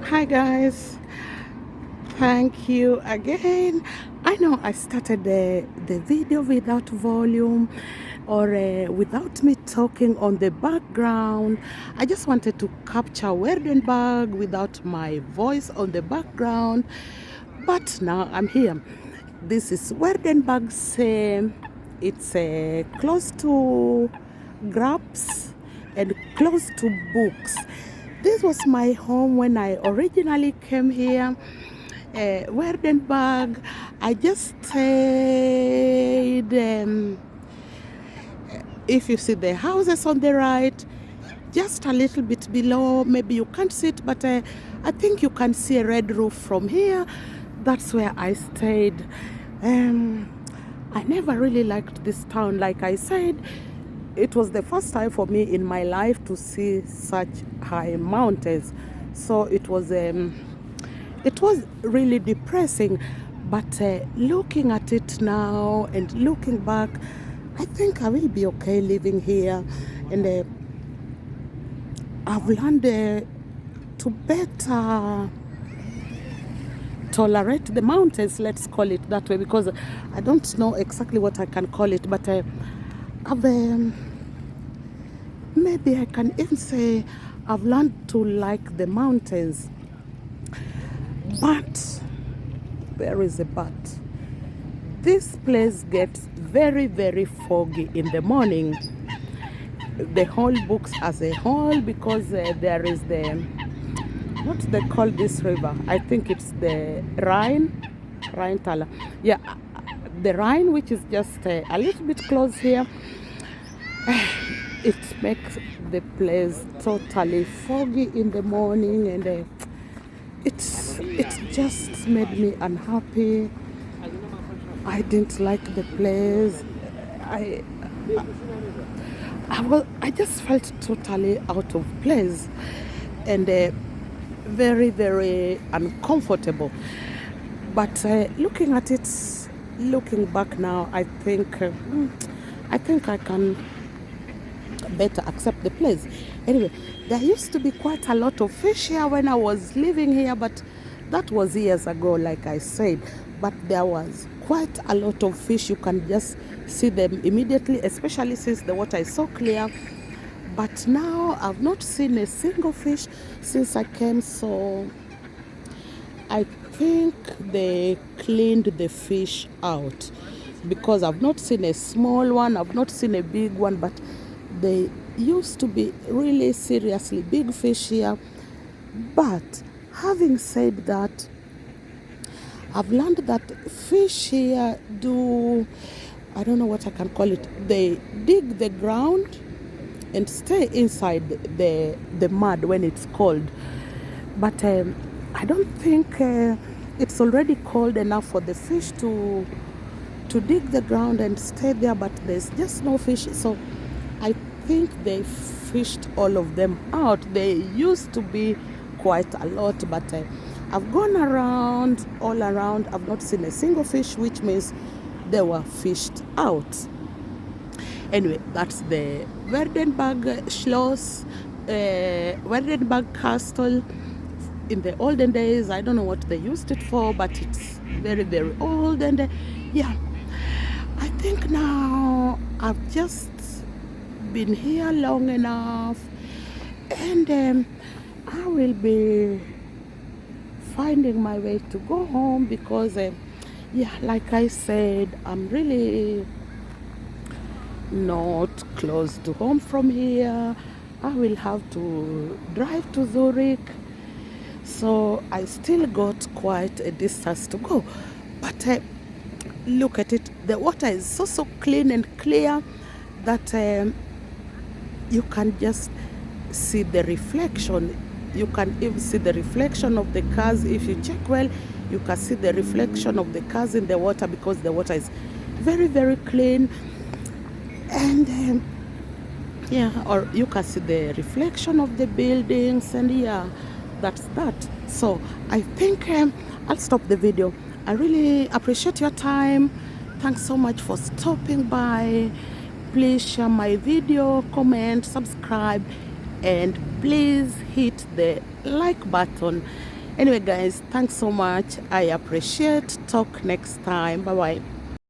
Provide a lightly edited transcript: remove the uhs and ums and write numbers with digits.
Hi guys, thank you again. I know I started the video without volume or without me talking on the background. I just wanted to capture Werdenberg without my voice on the background, but now I'm here. This is Werdenberg. It's close to Grabs and close to Buchs. This was my home when I originally came here. Werdenberg. I just stayed. If you see the houses on the right, just a little bit below, maybe you can't see it, but I think you can see a red roof from here. That's where I stayed. I never really liked this town. Like I said, it was the first time for me in my life to see such high mountains. So it was really depressing. But looking at it now and looking back, I think I will be okay living here. And I've learned to better tolerate the mountains, let's call it that way, because I don't know exactly what I can call it, but I've maybe I can even say I've learned to like the mountains. But there is a but. This place gets very, very foggy in the morning. The whole Buchs as a whole, because there is the, what they call this river? I think it's the Rhine. Yeah, the Rhine, which is just a little bit close here. It makes the place totally foggy in the morning, and it just made me unhappy. I didn't like the place. I just felt totally out of place and very, very uncomfortable. But looking at it, looking back now, I think I can better accept the place. Anyway, there used to be quite a lot of fish here when I was living here, but that was years ago, like I said. But there was quite a lot of fish. You can just see them immediately, especially since the water is so clear. But now I've not seen a single fish since I came, so I think they cleaned the fish out, because I've not seen a small one, I've not seen a big one, but they used to be really seriously big fish here. But having said that, I've learned that fish here do, I don't know what I can call it, they dig the ground and stay inside the mud when it's cold. But I don't think it's already cold enough for the fish to dig the ground and stay there, but there's just no fish. So I think they fished all of them out. They used to be quite a lot, but I've gone around, all around. I've not seen a single fish, which means they were fished out. Anyway, that's the Werdenberg Schloss, Werdenberg Castle. In the olden days, I don't know what they used it for, but it's very, very old. And yeah, I think now I've just been here long enough, and I will be finding my way to go home, because yeah, like I said, I'm really not close to home from here. I will have to drive to Zurich, so I still got quite a distance to go. But look at it, the water is so clean and clear that you can just see the reflection. You can even see the reflection of the cars. If you check well, you can see the reflection of the cars in the water, because the water is very, very clean. And yeah, or you can see the reflection of the buildings, and yeah, that's that. So I think I'll stop the video. I really appreciate your time. Thanks so much for stopping by. Please share my video, comment, subscribe, and please hit the like button. Anyway guys, thanks so much. I appreciate. Talk next time. Bye bye.